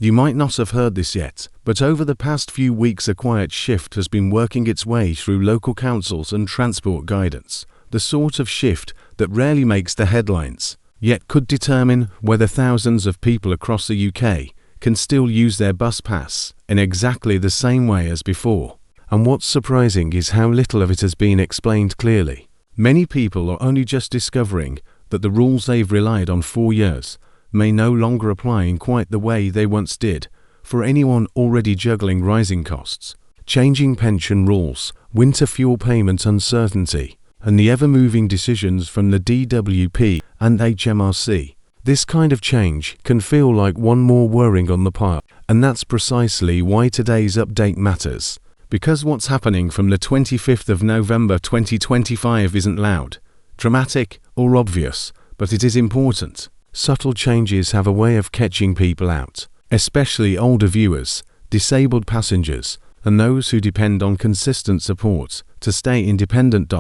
You might not have heard this yet, but over the past few weeks a quiet shift has been working its way through local councils and transport guidance. The sort of shift that rarely makes the headlines, yet could determine whether thousands of people across the UK can still use their bus pass in exactly the same way as before. And what's surprising is how little of it has been explained clearly. Many people are only just discovering that the rules they've relied on for years may no longer apply in quite the way they once did for anyone already juggling rising costs, changing pension rules, winter fuel payment uncertainty, and the ever-moving decisions from the DWP and HMRC. This kind of change can feel like one more worrying on the pile, and that's precisely why today's update matters. Because what's happening from the 25th of November 2025 isn't loud, dramatic, or obvious, but it is important. Subtle changes have a way of catching people out, especially older viewers, disabled passengers, and those who depend on consistent support to stay independent.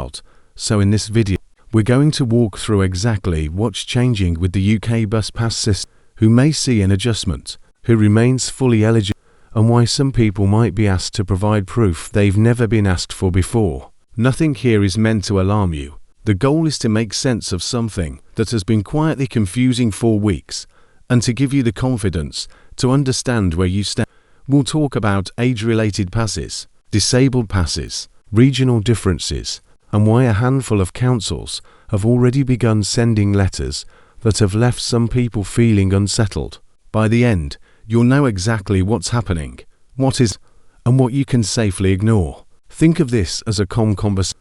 So in this video, we're going to walk through exactly what's changing with the UK bus pass system, who may see an adjustment, who remains fully eligible, and why some people might be asked to provide proof they've never been asked for before. Nothing here is meant to alarm you. The goal is to make sense of something that has been quietly confusing for weeks, and to give you the confidence to understand where you stand. We'll talk about age-related passes, disabled passes, regional differences, and why a handful of councils have already begun sending letters that have left some people feeling unsettled. By the end, you'll know exactly what's happening, what is, and what you can safely ignore. Think of this as a calm conversation,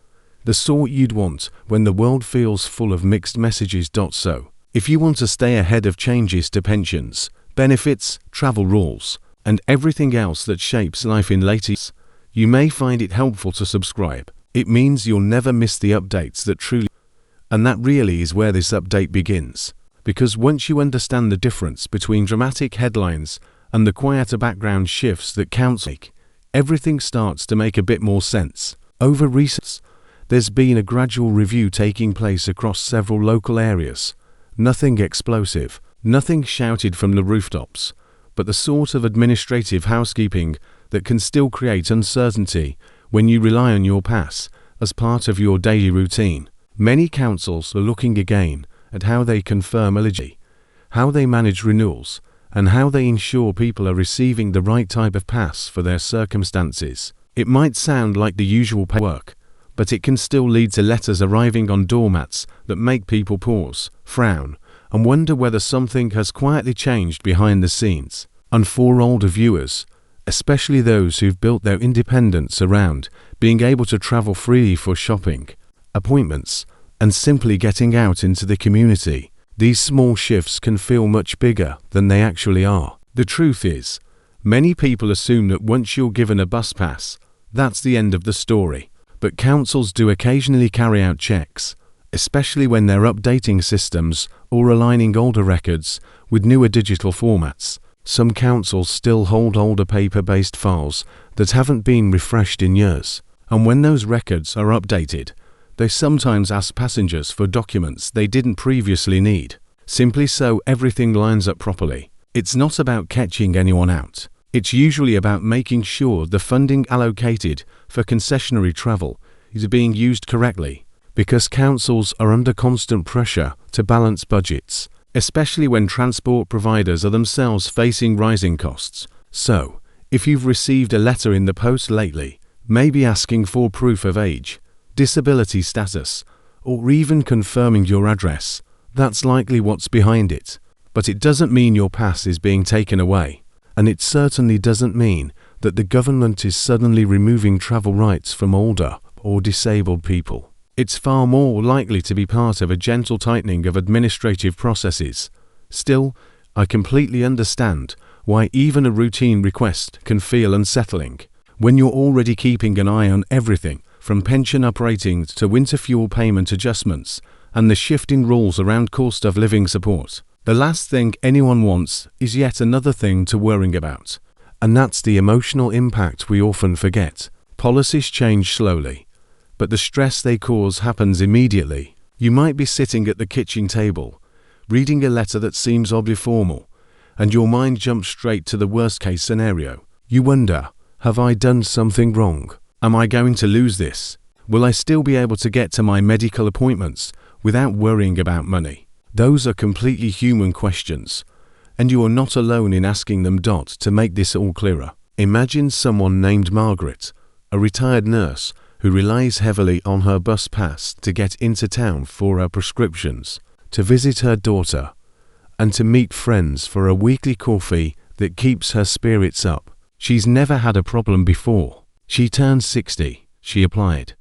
the sort you'd want when the world feels full of mixed messages. So, if you want to stay ahead of changes to pensions, benefits, travel rules, and everything else that shapes life in later years, you may find it helpful to subscribe. It means you'll never miss the updates that truly, and that really is where this update begins. Because once you understand the difference between dramatic headlines and the quieter background shifts that councils make, everything starts to make a bit more sense. Over recent, there's been a gradual review taking place across several local areas. Nothing explosive, nothing shouted from the rooftops, but the sort of administrative housekeeping that can still create uncertainty when you rely on your pass as part of your daily routine. Many councils are looking again at how they confirm eligibility, how they manage renewals, and how they ensure people are receiving the right type of pass for their circumstances. It might sound like the usual paperwork, but it can still lead to letters arriving on doormats that make people pause, frown, and wonder whether something has quietly changed behind the scenes. And for older viewers, especially those who've built their independence around being able to travel freely for shopping, appointments, and simply getting out into the community, these small shifts can feel much bigger than they actually are. The truth is, many people assume that once you're given a bus pass, that's the end of the story. But councils do occasionally carry out checks, especially when they're updating systems or aligning older records with newer digital formats. Some councils still hold older paper-based files that haven't been refreshed in years, and when those records are updated, they sometimes ask passengers for documents they didn't previously need, simply so everything lines up properly. It's not about catching anyone out. It's usually about making sure the funding allocated for concessionary travel is being used correctly, because councils are under constant pressure to balance budgets, especially when transport providers are themselves facing rising costs. So, if you've received a letter in the post lately, maybe asking for proof of age, disability status, or even confirming your address, that's likely what's behind it. But it doesn't mean your pass is being taken away. And it certainly doesn't mean that the government is suddenly removing travel rights from older or disabled people. It's far more likely to be part of a gentle tightening of administrative processes. Still, I completely understand why even a routine request can feel unsettling. When you're already keeping an eye on everything from pension operating to winter fuel payment adjustments and the shifting rules around cost of living support, the last thing anyone wants is yet another thing to worry about. And that's the emotional impact we often forget. Policies change slowly, but the stress they cause happens immediately. You might be sitting at the kitchen table, reading a letter that seems oddly formal, and your mind jumps straight to the worst-case scenario. You wonder, have I done something wrong? Am I going to lose this? Will I still be able to get to my medical appointments without worrying about money? Those are completely human questions, and you are not alone in asking them. To make this all clearer, imagine someone named Margaret, a retired nurse who relies heavily on her bus pass to get into town for her prescriptions, to visit her daughter, and to meet friends for a weekly coffee that keeps her spirits up. She's never had a problem before. She turned 60, she applied.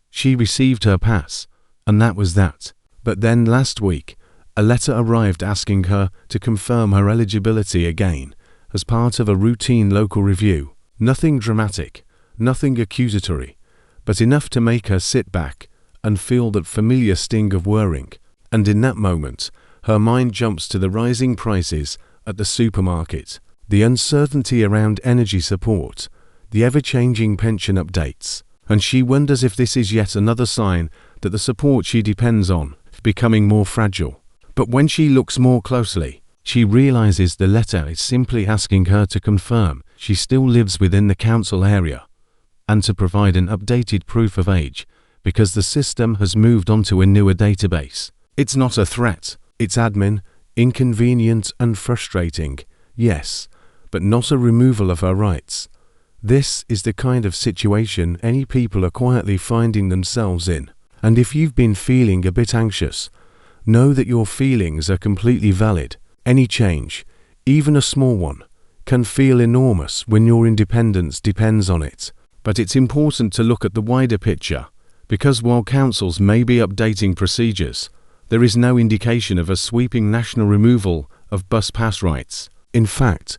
She received her pass, and that was that. But then last week, a letter arrived asking her to confirm her eligibility again as part of a routine local review. Nothing dramatic, nothing accusatory, but enough to make her sit back and feel that familiar sting of worrying. And in that moment, her mind jumps to the rising prices at the supermarket, the uncertainty around energy support, the ever-changing pension updates, and she wonders if this is yet another sign that the support she depends on is becoming more fragile. But when she looks more closely, she realizes the letter is simply asking her to confirm she still lives within the council area and to provide an updated proof of age because the system has moved on to a newer database. It's not a threat, it's admin, inconvenient and frustrating, yes, but not a removal of her rights. This is the kind of situation any people are quietly finding themselves in. And if you've been feeling a bit anxious, know that your feelings are completely valid. Any change, even a small one, can feel enormous when your independence depends on it. But it's important to look at the wider picture, because while councils may be updating procedures, there is no indication of a sweeping national removal of bus pass rights. In fact,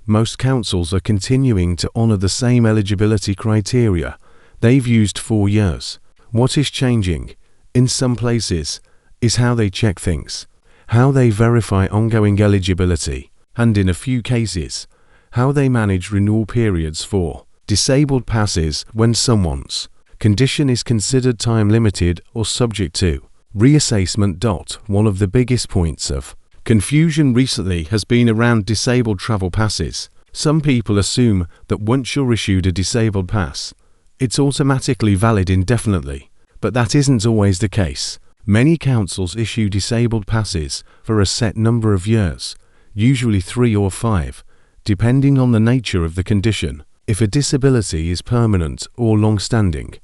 most councils are continuing to honour the same eligibility criteria they've used for years. What is changing, in some places, is how they check things, how they verify ongoing eligibility, and in a few cases, how they manage renewal periods for disabled passes when someone's condition is considered time-limited or subject to reassessment. One of the biggest points of confusion recently has been around disabled travel passes. Some people assume that once you're issued a disabled pass, it's automatically valid indefinitely, but that isn't always the case. Many councils issue disabled passes for a set number of years, usually 3 or 5, depending on the nature of the condition. If a disability is permanent or long-standing,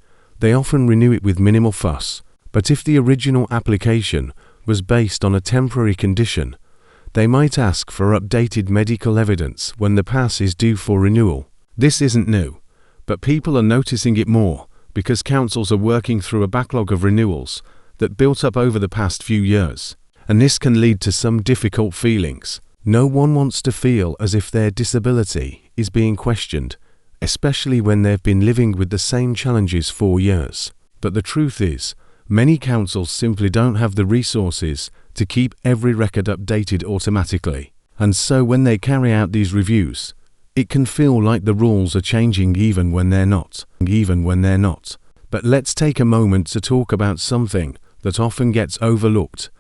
they often renew it with minimal fuss. But if the original application was based on a temporary condition, they might ask for updated medical evidence when the pass is due for renewal. This isn't new, but people are noticing it more because councils are working through a backlog of renewals that built up over the past few years, and this can lead to some difficult feelings. No one wants to feel as if their disability is being questioned, especially when they've been living with the same challenges for years. But the truth is, many councils simply don't have the resources to keep every record updated automatically, and so when they carry out these reviews, it can feel like the rules are changing even when they're not. But let's take a moment to talk about something that often gets overlooked,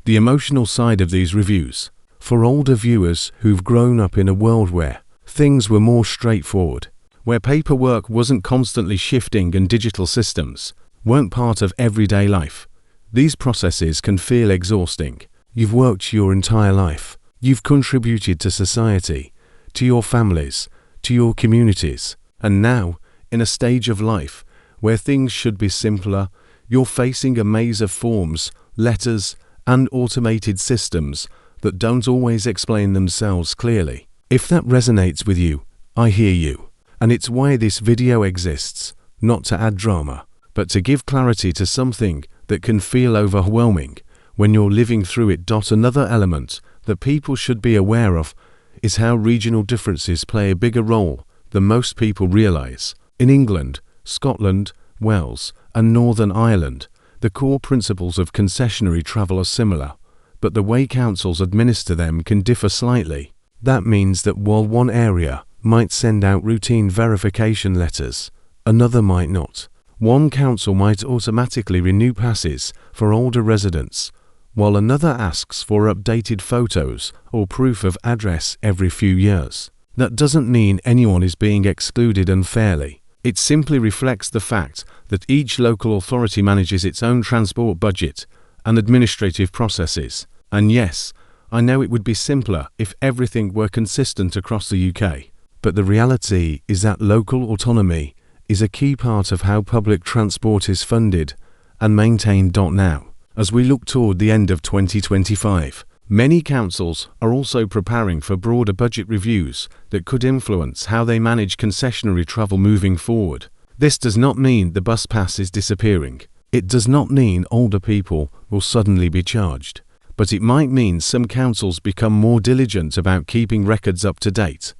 the emotional side of these reviews. For older viewers who've grown up in a world where things were more straightforward, where paperwork wasn't constantly shifting and digital systems weren't part of everyday life, these processes can feel exhausting. You've worked your entire life. You've contributed to society, to your families, to your communities, and now, in a stage of life where things should be simpler, you're facing a maze of forms, letters, and automated systems that don't always explain themselves clearly. If that resonates with you, I hear you. And it's why this video exists, not to add drama, but to give clarity to something that can feel overwhelming when you're living through it. Another element that people should be aware of is how regional differences play a bigger role than most people realize. In England, Scotland, Wales, and Northern Ireland, the core principles of concessionary travel are similar, but the way councils administer them can differ slightly. That means that while one area might send out routine verification letters, another might not. One council might automatically renew passes for older residents, while another asks for updated photos or proof of address every few years. That doesn't mean anyone is being excluded unfairly. It simply reflects the fact that each local authority manages its own transport budget and administrative processes. And yes, I know it would be simpler if everything were consistent across the UK. But the reality is that local autonomy is a key part of how public transport is funded and maintained. Now, as we look toward the end of 2025, many councils are also preparing for broader budget reviews that could influence how they manage concessionary travel moving forward. This does not mean the bus pass is disappearing. It does not mean older people will suddenly be charged. But it might mean some councils become more diligent about keeping records up to date,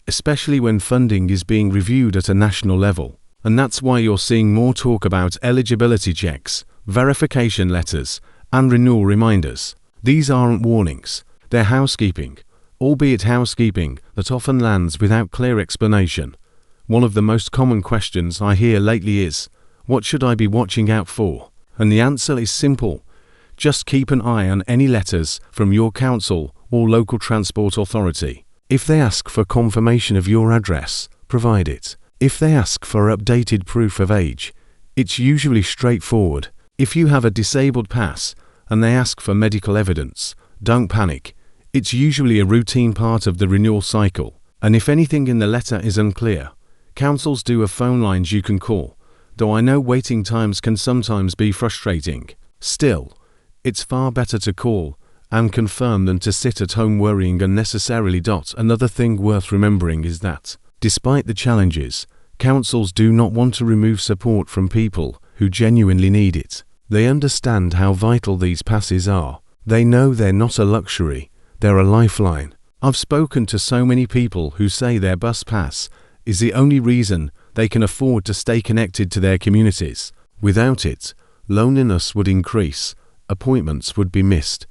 especially when funding is being reviewed at a national level. And that's why you're seeing more talk about eligibility checks, verification letters, and renewal reminders. These aren't warnings, they're housekeeping, albeit housekeeping that often lands without clear explanation. One of the most common questions I hear lately is, what should I be watching out for? And the answer is simple. Just keep an eye on any letters from your council or local transport authority. If they ask for confirmation of your address, provide it. If they ask for updated proof of age, it's usually straightforward. If you have a disabled pass and they ask for medical evidence, don't panic. It's usually a routine part of the renewal cycle. And if anything in the letter is unclear, councils do have phone lines you can call, though I know waiting times can sometimes be frustrating. Still, it's far better to call and confirm than to sit at home worrying unnecessarily. Another thing worth remembering is that, despite the challenges, councils do not want to remove support from people who genuinely need it. They understand how vital these passes are. They know they're not a luxury, they're a lifeline. I've spoken to so many people who say their bus pass is the only reason they can afford to stay connected to their communities. Without it, loneliness would increase, appointments would be missed,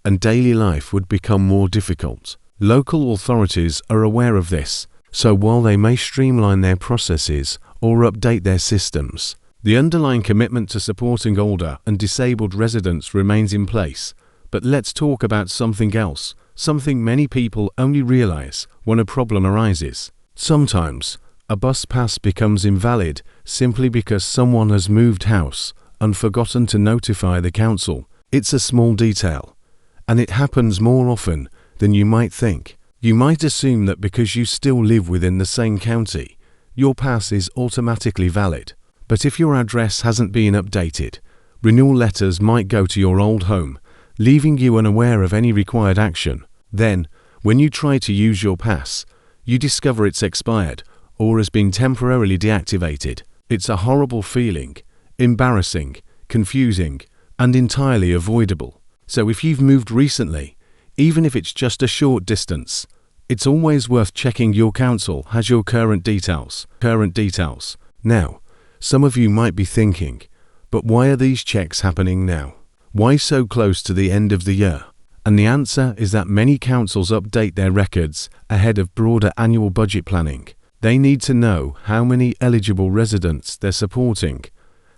and daily life would become more difficult. Local authorities are aware of this, so while they may streamline their processes or update their systems, the underlying commitment to supporting older and disabled residents remains in place. But let's talk about something else, something many people only realize when a problem arises. Sometimes, a bus pass becomes invalid simply because someone has moved house and forgotten to notify the council. It's a small detail, and it happens more often than you might think. You might assume that because you still live within the same county, your pass is automatically valid. But if your address hasn't been updated, renewal letters might go to your old home, leaving you unaware of any required action. Then, when you try to use your pass, you discover it's expired or has been temporarily deactivated. It's a horrible feeling, embarrassing, confusing, and entirely avoidable. So if you've moved recently, even if it's just a short distance, it's always worth checking your council has your current details. Now, some of you might be thinking, but why are these checks happening now? Why so close to the end of the year? And the answer is that many councils update their records ahead of broader annual budget planning. They need to know how many eligible residents they're supporting,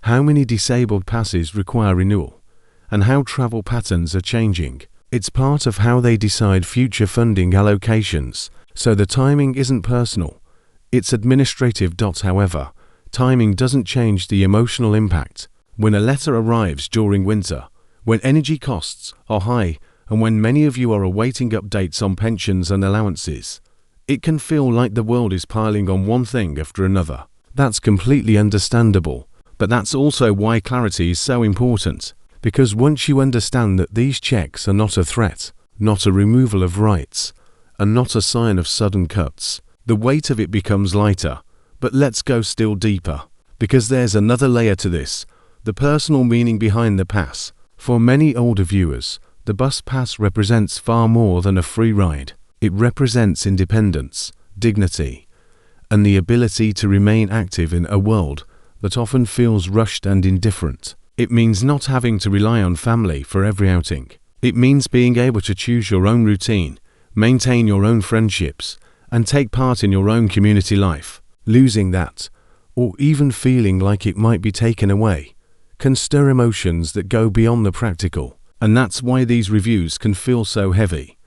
how many disabled passes require renewal, and how travel patterns are changing. It's part of how they decide future funding allocations, so the timing isn't personal, it's administrative. However, timing doesn't change the emotional impact. When a letter arrives during winter, when energy costs are high, and when many of you are awaiting updates on pensions and allowances, it can feel like the world is piling on one thing after another. That's completely understandable, but that's also why clarity is so important. Because once you understand that these checks are not a threat, not a removal of rights, and not a sign of sudden cuts, the weight of it becomes lighter. But let's go still deeper, because there's another layer to this, the personal meaning behind the pass. For many older viewers, the bus pass represents far more than a free ride. It represents independence, dignity, and the ability to remain active in a world that often feels rushed and indifferent. It means not having to rely on family for every outing. It means being able to choose your own routine, maintain your own friendships, and take part in your own community life. Losing that, or even feeling like it might be taken away, can stir emotions that go beyond the practical. And that's why these reviews can feel so heavy.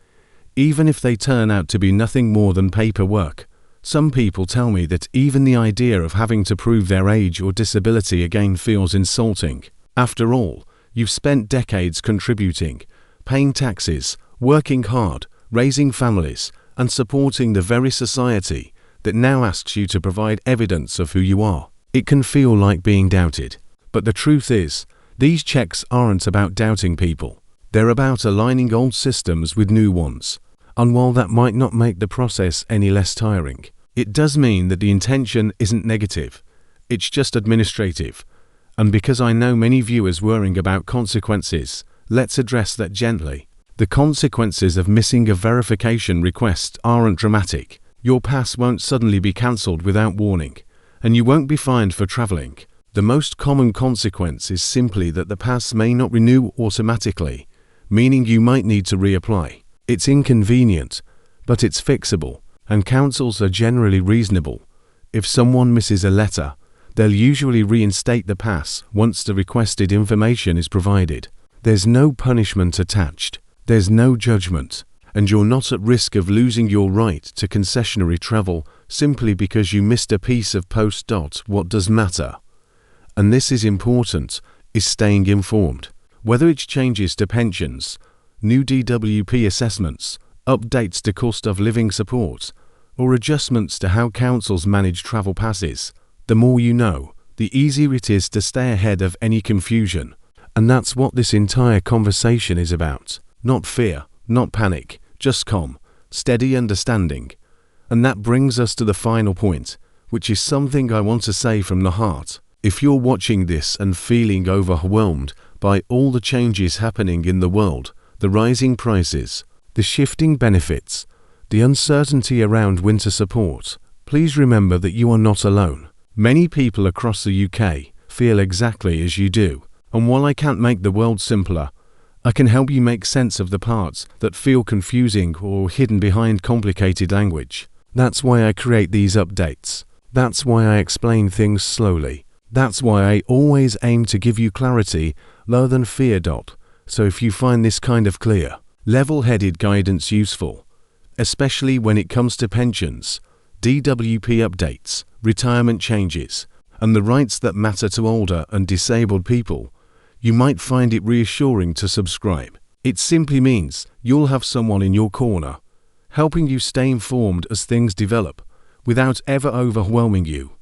Even if they turn out to be nothing more than paperwork, some people tell me that even the idea of having to prove their age or disability again feels insulting. After all, you've spent decades contributing, paying taxes, working hard, raising families, and supporting the very society that now asks you to provide evidence of who you are. It can feel like being doubted. But the truth is, these checks aren't about doubting people. They're about aligning old systems with new ones. And while that might not make the process any less tiring, it does mean that the intention isn't negative. It's just administrative. And because I know many viewers worrying about consequences, let's address that gently. The consequences of missing a verification request aren't dramatic. Your pass won't suddenly be cancelled without warning, and you won't be fined for travelling. The most common consequence is simply that the pass may not renew automatically, meaning you might need to reapply. It's inconvenient, but it's fixable, and councils are generally reasonable. If someone misses a letter, they'll usually reinstate the pass once the requested information is provided. There's no punishment attached, there's no judgment, and you're not at risk of losing your right to concessionary travel simply because you missed a piece of post. What does matter, and this is important, is staying informed. Whether it's changes to pensions, new DWP assessments, updates to cost of living support, or adjustments to how councils manage travel passes, the more you know, the easier it is to stay ahead of any confusion. And that's what this entire conversation is about. Not fear, not panic, just calm, steady understanding. And that brings us to the final point, which is something I want to say from the heart. If you're watching this and feeling overwhelmed by all the changes happening in the world, the rising prices, the shifting benefits, the uncertainty around winter support, please remember that you are not alone. Many people across the UK feel exactly as you do, and while I can't make the world simpler, I can help you make sense of the parts that feel confusing or hidden behind complicated language. That's why I create these updates. That's why I explain things slowly. That's why I always aim to give you clarity rather than fear. So if you find this kind of clear, level-headed guidance useful, especially when it comes to pensions, DWP updates, retirement changes, and the rights that matter to older and disabled people, you might find it reassuring to subscribe. It simply means you'll have someone in your corner, helping you stay informed as things develop, without ever overwhelming you.